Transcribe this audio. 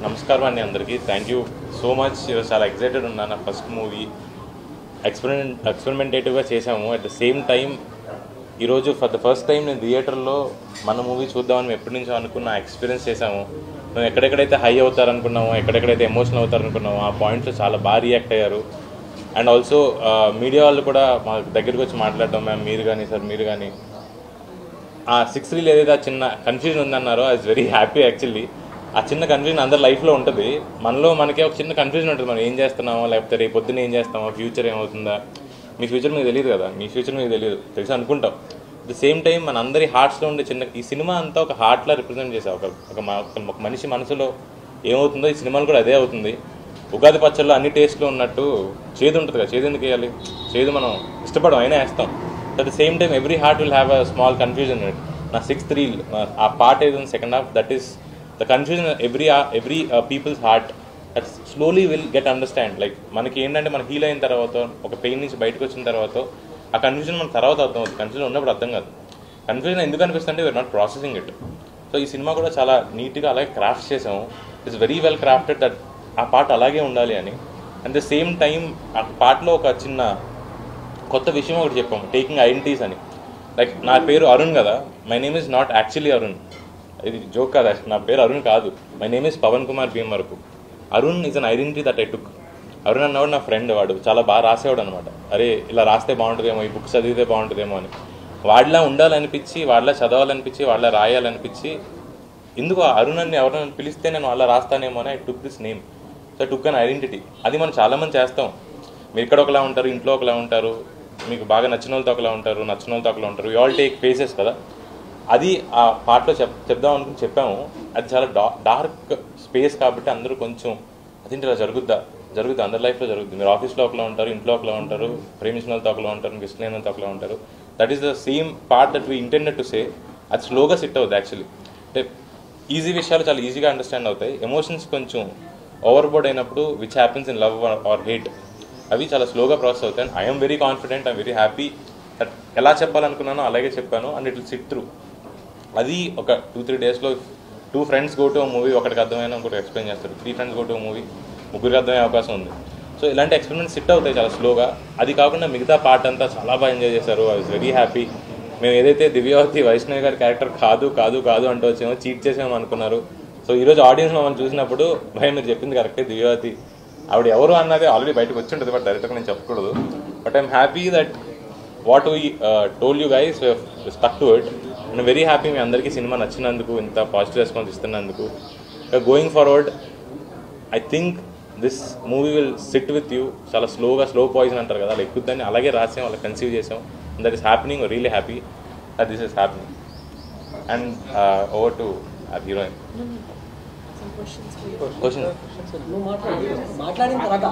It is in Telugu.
నమస్కారం అండి అందరికీ. Thank you so much. ఈరోజు చాలా ఎక్సైటెడ్ ఉన్నాను. నా ఫస్ట్ మూవీ ఎక్స్పెరిమెంటేటివ్గా చేసాము. అట్ ద సేమ్ టైం ఈరోజు ఫర్ ద ఫస్ట్ టైం నేను థియేటర్లో మన మూవీ చూద్దామని ఎప్పటి నుంచో అనుకున్న ఎక్స్పీరియన్స్ చేసాము. మేము ఎక్కడెక్కడైతే హై అవుతారనుకున్నామో, ఎక్కడెక్కడైతే ఎమోషనల్ అవుతారనుకున్నామో ఆ పాయింట్స్లో చాలా బాగా రియాక్ట్ అయ్యారు. అండ్ ఆల్సో మీడియా వాళ్ళు కూడా మా దగ్గరికి వచ్చి మాట్లాడటం, మ్యామ్ మీరు కానీ సార్ మీరు కానీ ఆ 6 రీల్ ఏదైతే ఆ చిన్న కన్ఫ్యూజన్ ఉందన్నారో I was very happy. Actually ఆ చిన్న కన్ఫ్యూజన్ అందరి లైఫ్లో ఉంటుంది. మనకే ఒక చిన్న కన్ఫ్యూజన్ ఉంటుంది, మనం ఏం చేస్తున్నామో, లేకపోతే రేపు పొద్దున్న ఏం చేస్తామో, ఫ్యూచర్ ఏమవుతుందా. మీ ఫ్యూచర్ మీకు తెలియదు కదా, మీ ఫ్యూచర్ మీకు తెలియదు, తెలిసి అనుకుంటాం. అట్ ద సేమ్ టైం మన అందరి హార్ట్స్లో ఉండే చిన్న ఈ సినిమా అంతా ఒక హార్ట్లో రిప్రజెంట్ చేసా. ఒక మనిషి మనసులో ఏమవుతుందో ఈ సినిమాలు కూడా అదే అవుతుంది. ఉగాది పచ్చళ్ళు అన్ని టేస్ట్లో ఉన్నట్టు చేదు ఉంటుంది కదా, చేదు ఎందుకు వేయాలి? చేదు మనం ఇష్టపడం అయినా వేస్తాం. At the same time every heart will have a small confusion. నా 6th రీల్ ఆ పార్ట్ ఏదో second half, that is the confusion every peoples heart that slowly will get understand. Like మనకి ఏంటంటే మనం హీల్ అయిన తర్వాత, ఒక పెయిన్ నుంచి బయటకు వచ్చిన తర్వాత ఆ కన్ఫ్యూజన్ మనకు తర్వాత అర్థం అవుతుంది. కన్ఫ్యూజన్ ఉన్నప్పుడు అర్థం కాదు. కన్ఫ్యూజన్ ఎందుకు అనిపిస్తుంటే we're not processing it. So ఈ సినిమా కూడా చాలా నీట్గా అలాగే క్రాఫ్ట్ చేసాము. It's very well crafted that ఆ పార్ట్ అలాగే ఉండాలి అని. అట్ ద సేమ్ టైం ఆ పార్ట్లో ఒక చిన్న కొత్త విషయం ఒకటి చెప్పాము, టేకింగ్ ఐడెంటిటీస్ అని. లైక్ నా పేరు అరుణ్ కదా, my name is not actually Arun. ఇది జోక్ కాదు, నా పేరు అరుణ్ కాదు. My name is Pavan Kumar Bhimavarapu. Arun is an identity that I took. Arun అన్నవాడు నా ఫ్రెండ్, వాడు చాలా బాగా రాసేవాడు అనమాట. అరే ఇలా రాస్తే బాగుంటుందేమో, ఈ బుక్స్ చదివితే బాగుంటుందేమో అని. వాడిలా ఉండాలనిపించి, వాడిలా చదవాలనిపించి, వాడిలా రాయాలనిపించి, ఎందుకు అరుణ్ అని ఎవరైనా పిలిస్తే నేను అలా రాస్తానేమో అని I took this name. So I took an identity. అది మనం చాలామంది చేస్తాం. మీరు ఇక్కడ ఒకలా ఉంటారు, ఇంట్లో ఒకలా ఉంటారు, మీకు బాగా నచ్చిన వాళ్ళతో ఒకలా ఉంటారు, నచ్చిన వాళ్ళతో ఒకలా ఉంటారు. యూ ఆల్ టేక్ ఫేసెస్ కదా. అది ఆ పార్ట్లో చెప్దాం అనుకుని చెప్పాము. అది చాలా డార్క్ స్పేస్ కాబట్టి అందరూ కొంచెం అదేంటి ఇలా జరుగుద్ది, అందరి లైఫ్లో జరుగుద్ది. మీరు ఆఫీస్లో ఒకలా ఉంటారు, ఇంట్లో ఒకలా ఉంటారు, ప్రేమించిన వాళ్ళతో ఒకలా ఉంటారు, మీకు ఇష్టమైన వాళ్ళతో ఒకలా ఉంటారు. That is the same part that we intended to say. అది స్లోగా సిట్ అవుతుంది యాక్చువల్లీ. అంటే ఈజీ విషయాలు చాలా ఈజీగా అండర్స్టాండ్ అవుతాయి. ఎమోషన్స్ కొంచెం ఓవర్బోర్డ్ అయినప్పుడు, which happens in love or hate, అవి చాలా స్లోగా ప్రాసెస్ అవుతాయి. I'm very confident, I'm very happy that ఎలా చెప్పాలనుకున్నానో అలాగే చెప్పాను. And it will SIT through. అది ఒక 2-3 డేస్లో 2 ఫ్రెండ్స్ గో టు మూవీ, ఒకటికి అర్థమైనా ఇంకోటి ఎక్స్ప్లెయిన్ చేస్తారు. 3 ఫ్రెండ్స్ గో టు మూవీ, ముగ్గురికి అర్థమయ్యే అవకాశం ఉంది. సో ఇలాంటి ఎక్స్పెరిమెంట్స్ సిట్ అవుతాయి చాలా స్లోగా. అది కాకుండా మిగతా పార్ట్ అంతా చాలా బాగా ఎంజాయ్ చేశారు. I was very happy. మేము ఏదైతే దివ్యావతి వైష్ణవి గారి క్యారెక్టర్ కాదు కాదు కాదు అంటూ వచ్చామో, చీట్ చేసామో అనుకున్నారు. సో ఈరోజు ఆడియన్స్ మమ్మల్ని చూసినప్పుడు భయం, మీరు చెప్పింది కరెక్టే, దివ్యావతి ఆవిడ ఎవరు అన్నది ఆల్రెడీ బయటకు వచ్చి ఉంటుంది, బట్ డైరెక్ట్గా నేను చెప్పకూడదు. But I'm happy that what we told you guys stuck to it. And very happy మీ అందరికీ సినిమా నచ్చినందుకు, ఇంత పాజిటివ్ రెస్పాన్స్ ఇస్తున్నందుకు. Going forward I think this movie will sit with you. చాలా స్లో పాయిజన్ అంటారు కదా, అలా ఎక్కుద్దని అలాగే రాసాం, అలా కన్సీవ్ చేసాం. And that is happening. Really happy that this is happening. And over to our heroine. Questions. మాట్లాడిన తర్వాత